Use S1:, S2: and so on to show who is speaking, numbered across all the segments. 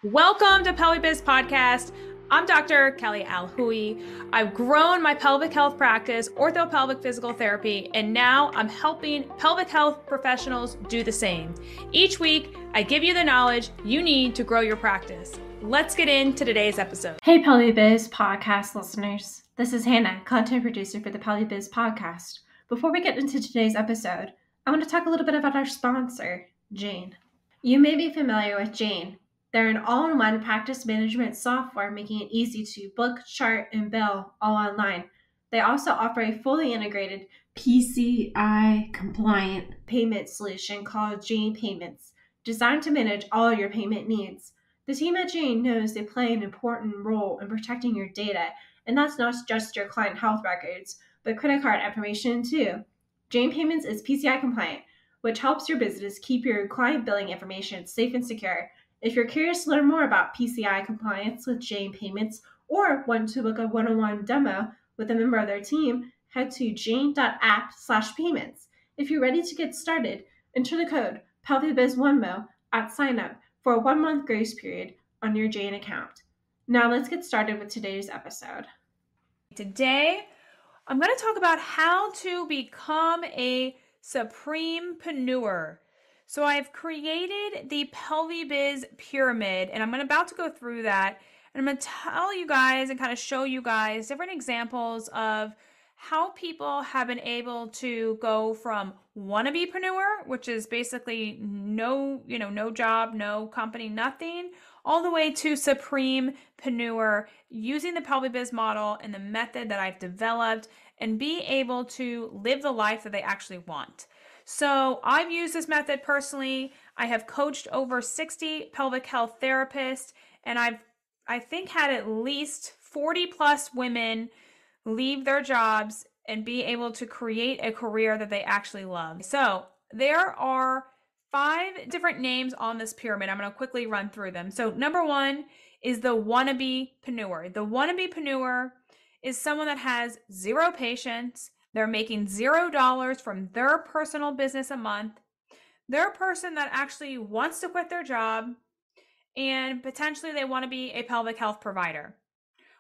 S1: Welcome to Pelvic Biz Podcast. I'm Dr. Kelly Alhui. I've grown my pelvic health practice, orthopelvic physical therapy, and now I'm helping pelvic health professionals do the same. Each week, I give you the knowledge you need to grow your practice. Let's get into today's episode.
S2: Hey Pelvic Biz Podcast listeners. This is Hannah, content producer for the Pelvic Biz Podcast. Before we get into today's episode, I want to talk a little bit about our sponsor, Jane. You may be familiar with Jane. They're an all-in-one practice management software making it easy to book, chart, and bill all online. They also offer a fully integrated PCI compliant payment solution called Jane Payments, designed to manage all your payment needs. The team at Jane knows they play an important role in protecting your data, and that's not just your client health records, but credit card information too. Jane Payments is PCI compliant, which helps your business keep your client billing information safe and secure. If you're curious to learn more about PCI compliance with Jane Payments or want to book a one-on-one demo with a member of their team, head to jane.app/payments. If you're ready to get started, enter the code PelvicBiz1mo at sign-up for a 1-month grace period on your Jane account. Now let's get started with today's episode.
S1: Today, I'm going to talk about how to become a supremepreneur. So I've created the PelviBiz pyramid, and I'm about to go through that. And I'm going to tell you guys and kind of show you guys different examples of how people have been able to go from wannabepreneur, which is basically no job, no company, nothing, all the way to supremepreneur using the PelviBiz model and the method that I've developed and be able to live the life that they actually want. So I've used this method personally. I have coached over 60 pelvic health therapists, and I think had at least 40 plus women leave their jobs and be able to create a career that they actually love. So there are 5 different names on this pyramid. I'm going to quickly run through them. So number 1 is the wannabepreneur. The wannabepreneur is someone that has 0 patients. They're making $0 from their personal business a month. They're a person that actually wants to quit their job, and potentially they want to be a pelvic health provider.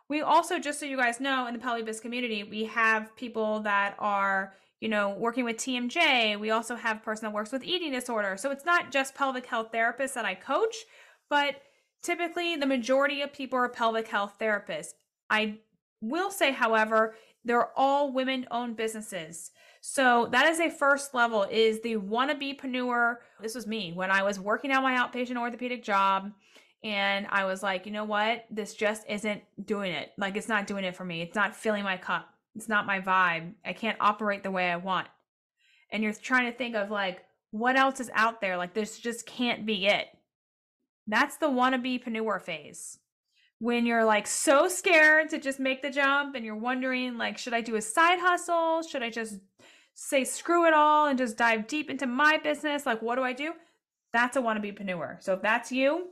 S1: We also, just so you guys know, in the PelviBiz community, we have people that are, working with TMJ. We also have a person that works with eating disorder. So it's not just pelvic health therapists that I coach, but typically the majority of people are pelvic health therapists. I will say, however, they're all women-owned businesses. So that is a first level, is the wannabepreneur. This was me when I was working on my outpatient orthopedic job. And I was like, you know what? This just isn't doing it. Like, it's not doing it for me. It's not filling my cup. It's not my vibe. I can't operate the way I want. And you're trying to think of like, what else is out there? Like, this just can't be it. That's the wannabepreneur phase. When you're like so scared to just make the jump and you're wondering like, should I do a side hustle? Should I just say screw it all and just dive deep into my business? Like, what do I do? That's a wannabepreneur. So if that's you,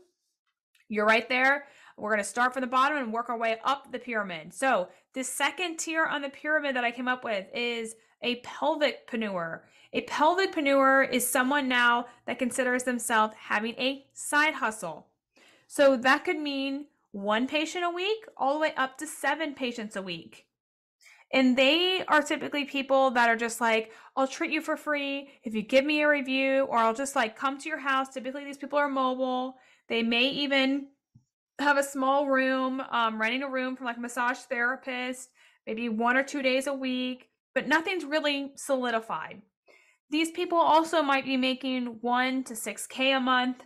S1: you're right there. We're going to start from the bottom and work our way up the pyramid. So the second tier on the pyramid that I came up with is a pelvicpreneur. A pelvicpreneur is someone now that considers themselves having a side hustle. So that could mean 1 patient a week all the way up to 7 patients a week. And they are typically people that are just like, I'll treat you for free if you give me a review, or I'll just like come to your house. Typically these people are mobile. They may even have a small room, renting a room from like a massage therapist, maybe 1 or 2 days a week, but nothing's really solidified. These people also might be making 1 to 6K a month.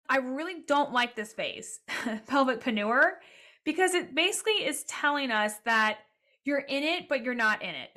S1: I really don't like this phase, pelvicpreneur, because it basically is telling us that you're in it, but you're not in it.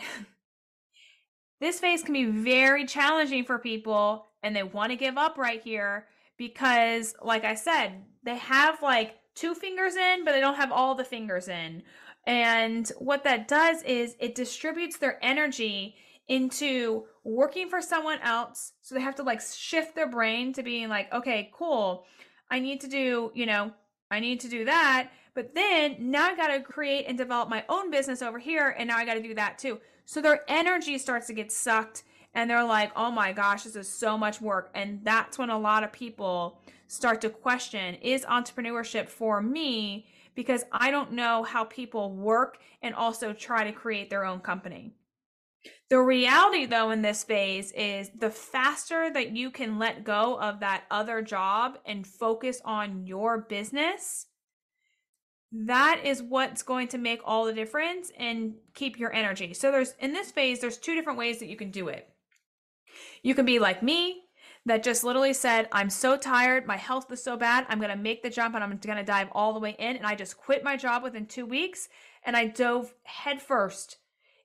S1: This phase can be very challenging for people, and they want to give up right here because, like I said, they have like 2 fingers in, but they don't have all the fingers in. And what that does is it distributes their energy into working for someone else. So they have to like shift their brain to being like, okay, cool. I need to do that. But then now I got to create and develop my own business over here. And now I got to do that too. So their energy starts to get sucked and they're like, oh my gosh, this is so much work. And that's when a lot of people start to question, is entrepreneurship for me? Because I don't know how people work and also try to create their own company. The reality, though, in this phase is the faster that you can let go of that other job and focus on your business, that is what's going to make all the difference and keep your energy. So in this phase, there's two different ways that you can do it. You can be like me, that just literally said, I'm so tired, my health is so bad, I'm going to make the jump and I'm going to dive all the way in. And I just quit my job within 2 weeks and I dove headfirst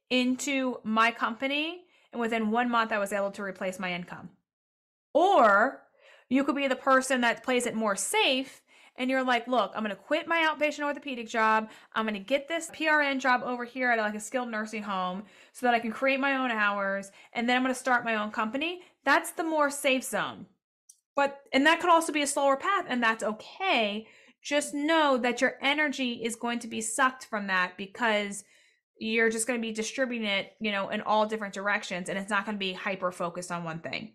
S1: into my company. And within 1 month, I was able to replace my income. Or you could be the person that plays it more safe and you're like, look, I'm going to quit my outpatient orthopedic job. I'm going to get this PRN job over here at like a skilled nursing home so that I can create my own hours. And then I'm going to start my own company. That's the more safe zone. And that could also be a slower path, and that's okay. Just know that your energy is going to be sucked from that because you're just going to be distributing it, in all different directions. And it's not going to be hyper focused on one thing.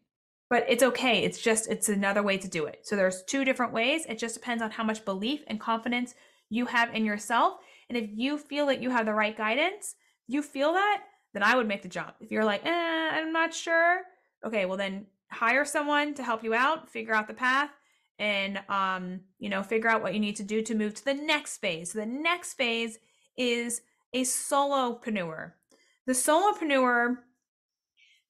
S1: But it's okay. It's another way to do it. So there's two different ways. It just depends on how much belief and confidence you have in yourself. And if you feel that you have the right guidance, you feel that, then I would make the jump. If you're like, I'm not sure. Okay, well then hire someone to help you out, figure out the path, and figure out what you need to do to move to the next phase. So the next phase is a solopreneur. The solopreneur,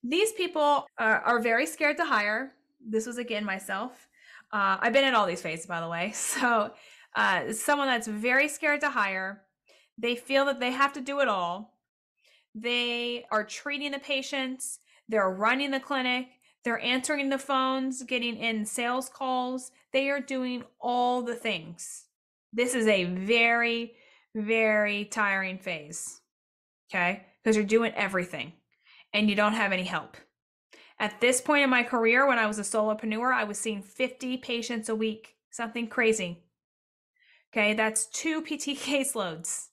S1: these people are very scared to hire. This was, again, myself. I've been in all these phases, by the way. So someone that's very scared to hire. They feel that they have to do it all. They are treating the patients. They're running the clinic. They're answering the phones, getting in sales calls. They are doing all the things. This is a very, very tiring phase, okay? Because you're doing everything and you don't have any help. At this point in my career, when I was a solopreneur, I was seeing 50 patients a week, something crazy. Okay, that's 2 PT caseloads.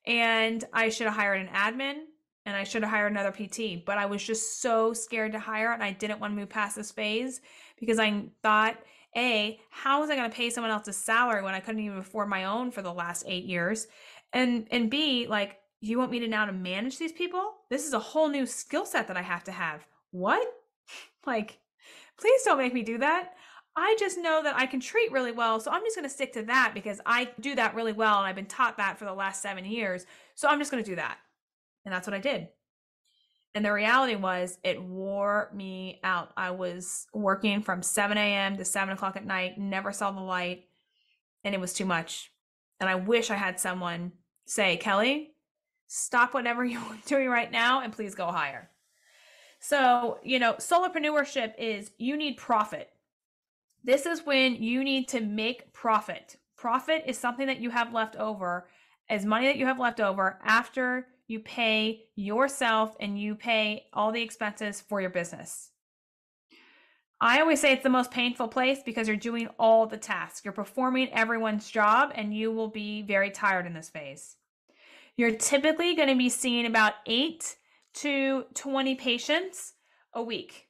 S1: And I should have hired an admin and I should have hired another PT, but I was just so scared to hire and I didn't want to move past this phase because I thought, A, how was I going to pay someone else's salary when I couldn't even afford my own for the last 8 years? And B, like, you want me to now to manage these people? This is a whole new skill set that I have to have. What? Like, please don't make me do that. I just know that I can treat really well, so I'm just going to stick to that because I do that really well and I've been taught that for the last 7 years. So I'm just going to do that. And that's what I did. And the reality was it wore me out. I was working from 7 a.m. to 7 o'clock at night, never saw the light, and it was too much. And I wish I had someone say, Kelly, stop whatever you're doing right now and please go higher. So, solopreneurship is you need profit. This is when you need to make profit. Profit is something that you have left over, as money that you have left over after you pay yourself and you pay all the expenses for your business. I always say it's the most painful place because you're doing all the tasks. You're performing everyone's job and you will be very tired in this phase. You're typically going to be seeing about 8 to 20 patients a week.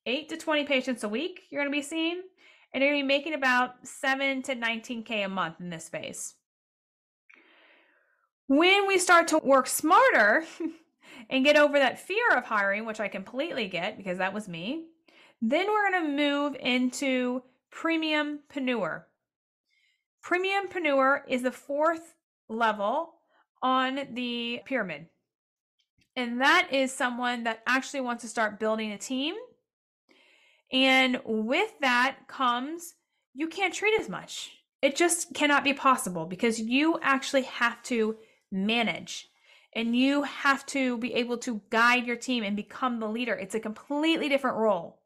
S1: 8 to 20 patients a week you're going to be seeing, and you're going to be making about 7 to 19K a month in this phase. When we start to work smarter and get over that fear of hiring, which I completely get because that was me, then we're going to move into premiumpreneur. Premiumpreneur is the 4th level on the pyramid. And that is someone that actually wants to start building a team. And with that comes, you can't treat as much. It just cannot be possible because you actually have to manage and you have to be able to guide your team and become the leader. It's a completely different role.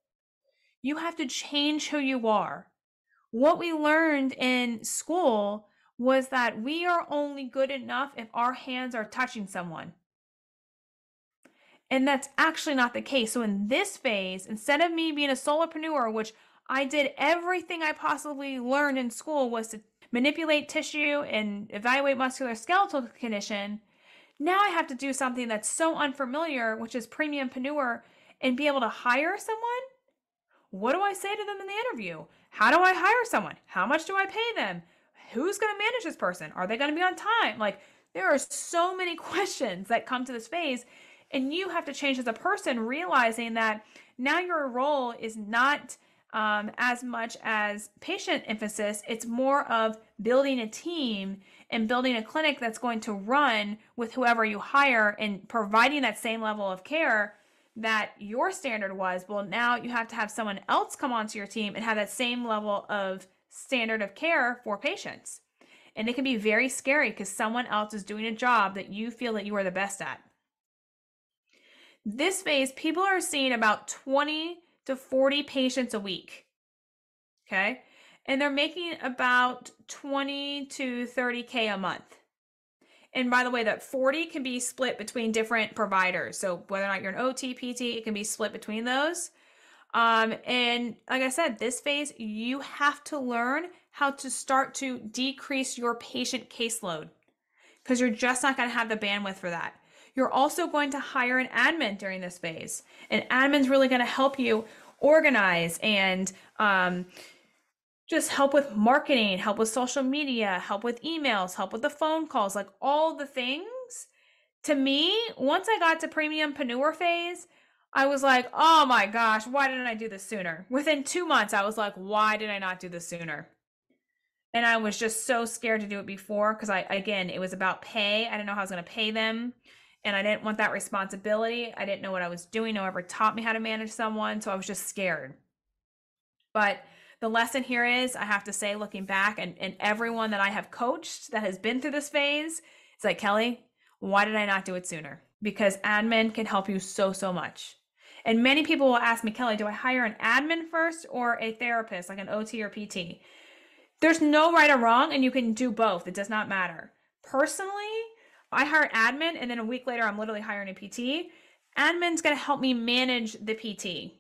S1: You have to change who you are. What we learned in school was that we are only good enough if our hands are touching someone. And that's actually not the case. So in this phase, instead of me being a solopreneur, which I did everything I possibly learned in school was to manipulate tissue and evaluate musculoskeletal condition, now I have to do something that's so unfamiliar, which is premiumpreneur, and be able to hire someone. What do I say to them in the interview? How do I hire someone? How much do I pay them? Who's going to manage this person? Are they going to be on time? Like, there are so many questions that come to this phase, and you have to change as a person, realizing that now your role is not as much as patient emphasis. It's more of building a team and building a clinic that's going to run with whoever you hire and providing that same level of care that your standard was. Well, now you have to have someone else come onto your team and have that same level of standard of care for patients. And it can be very scary because someone else is doing a job that you feel that you are the best at. This phase, people are seeing about 20 to 40 patients a week. Okay. And they're making about 20 to 30K a month. And by the way, that 40 can be split between different providers. So whether or not you're an OT, PT, it can be split between those. And like I said, this phase, you have to learn how to start to decrease your patient caseload because you're just not going to have the bandwidth for that. You're also going to hire an admin during this phase. And admin's really going to help you organize and just help with marketing, help with social media, help with emails, help with the phone calls, like all the things. To me, once I got to premiumpreneur phase, I was like, oh my gosh, why didn't I do this sooner? Within 2 months, I was like, why did I not do this sooner? And I was just so scared to do it before because again, it was about pay. I didn't know how I was going to pay them. And I didn't want that responsibility. I didn't know what I was doing. No one ever taught me how to manage someone. So I was just scared. But the lesson here is, I have to say, looking back, and everyone that I have coached that has been through this phase, it's like, Kelly, why did I not do it sooner? Because admin can help you so much. And many people will ask me, Kelly, do I hire an admin first or a therapist, like an OT or PT? There's no right or wrong, and you can do both. It does not matter. Personally, I hire admin, and then a week later, I'm literally hiring a PT. Admin's going to help me manage the PT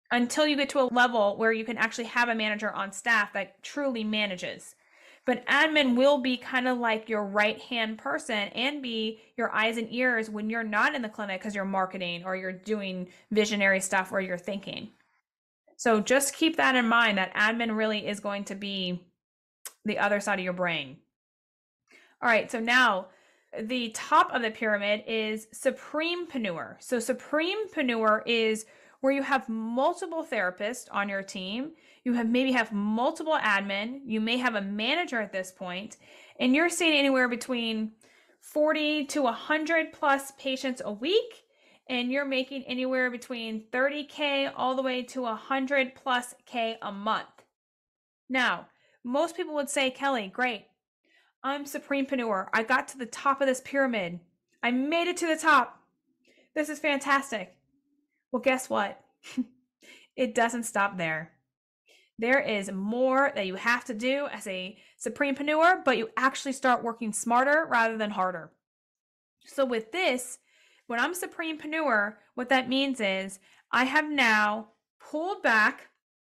S1: until you get to a level where you can actually have a manager on staff that truly manages. But admin will be kind of like your right-hand person and be your eyes and ears when you're not in the clinic because you're marketing or you're doing visionary stuff or you're thinking. So just keep that in mind, that admin really is going to be the other side of your brain. All right, so now the top of the pyramid is supremepreneur. So supremepreneur is where you have multiple therapists on your team. You maybe have multiple admin. You may have a manager at this point, and you're seeing anywhere between 40 to 100 plus patients a week, and you're making anywhere between 30K all the way to 100 plus K a month. Now, most people would say, Kelly, great. I'm supremepreneur. I got to the top of this pyramid. I made it to the top. This is fantastic. Well, guess what? It doesn't stop there. There is more that you have to do as a supremepreneur, but you actually start working smarter rather than harder. So with this, when I'm supremepreneur, what that means is I have now pulled back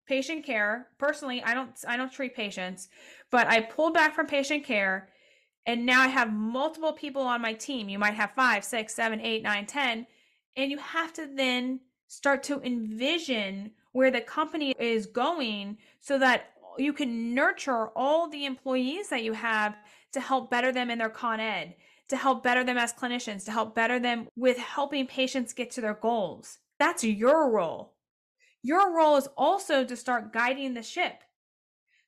S1: patient care. Personally, I don't treat patients, but I pulled back from patient care, and now I have multiple people on my team. You might have 5, 6, 7, 8, 9, 10, and you have to then start to envision where the company is going so that you can nurture all the employees that you have to help better them in their con ed, to help better them as clinicians, to help better them with helping patients get to their goals. That's your role. Your role is also to start guiding the ship.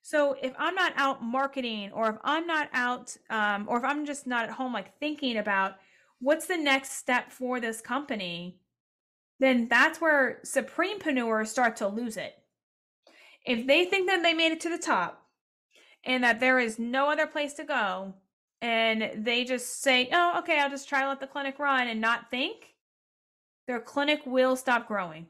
S1: So if I'm not out marketing, or if I'm not out, or if I'm just not at home, like thinking about what's the next step for this company, then that's where supremepreneurs start to lose it. If they think that they made it to the top and that there is no other place to go, and they just say, oh, okay, I'll just try to let the clinic run and not think, their clinic will stop growing.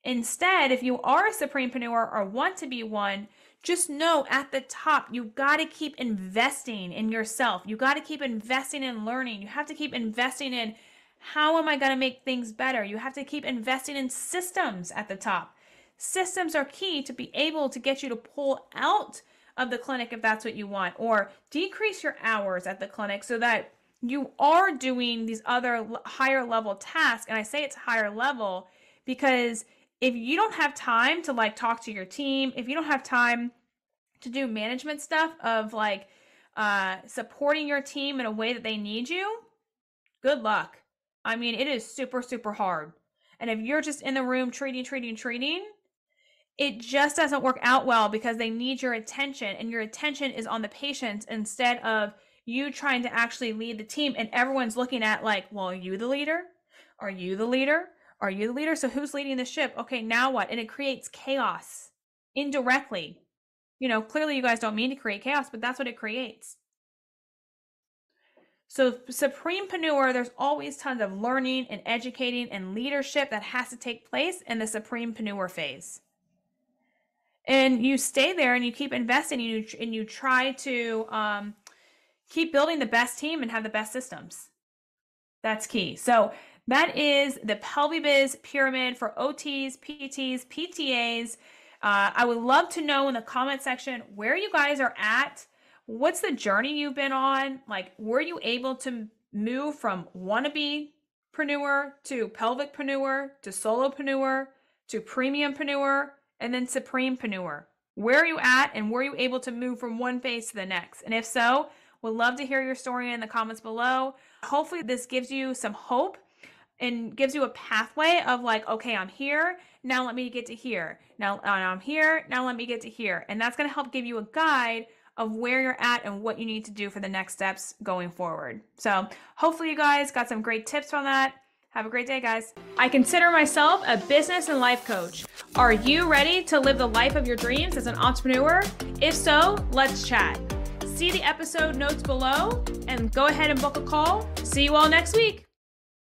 S1: Instead, if you are a supremepreneur or want to be one, just know at the top, you got to keep investing in yourself. You got to keep investing in learning. You have to keep investing in, how am I going to make things better? You have to keep investing in systems at the top. Systems are key to be able to get you to pull out of the clinic if that's what you want, or decrease your hours at the clinic so that you are doing these other higher level tasks. And I say it's higher level because if you don't have time to like talk to your team, if you don't have time to do management stuff of like supporting your team in a way that they need you, good luck. I mean, it is super, super hard. And if you're just in the room treating, it just doesn't work out well because they need your attention, and your attention is on the patients instead of you trying to actually lead the team. And everyone's looking at like, well, are you the leader? Are you the leader? Are you the leader? So who's leading the ship? Okay, now what? And it creates chaos indirectly. You know, clearly you guys don't mean to create chaos, but that's what it creates. So Supremepreneur, there's always tons of learning and educating and leadership that has to take place in the Supremepreneur phase. And you stay there and you keep investing and you try to keep building the best team and have the best systems. That's key. So that is the PelviBiz pyramid for OTs, PTs, PTAs. I would love to know in the comment section where you guys are at. What's the journey you've been on? Like, were you able to move from wannabepreneur to pelvicpreneur to solopreneur to premiumpreneur and then supremepreneur? Where are you at, and were you able to move from one phase to the next? And if so, would love to hear your story in the comments below. Hopefully this gives you some hope and gives you a pathway of like, okay, I'm here, now let me get to here. Now I'm here, now let me get to here. And that's going to help give you a guide of where you're at and what you need to do for the next steps going forward. So hopefully you guys got some great tips from that. Have a great day, guys. I consider myself a business and life coach. Are you ready to live the life of your dreams as an entrepreneur? If so, let's chat. See the episode notes below and go ahead and book a call. See you all next week.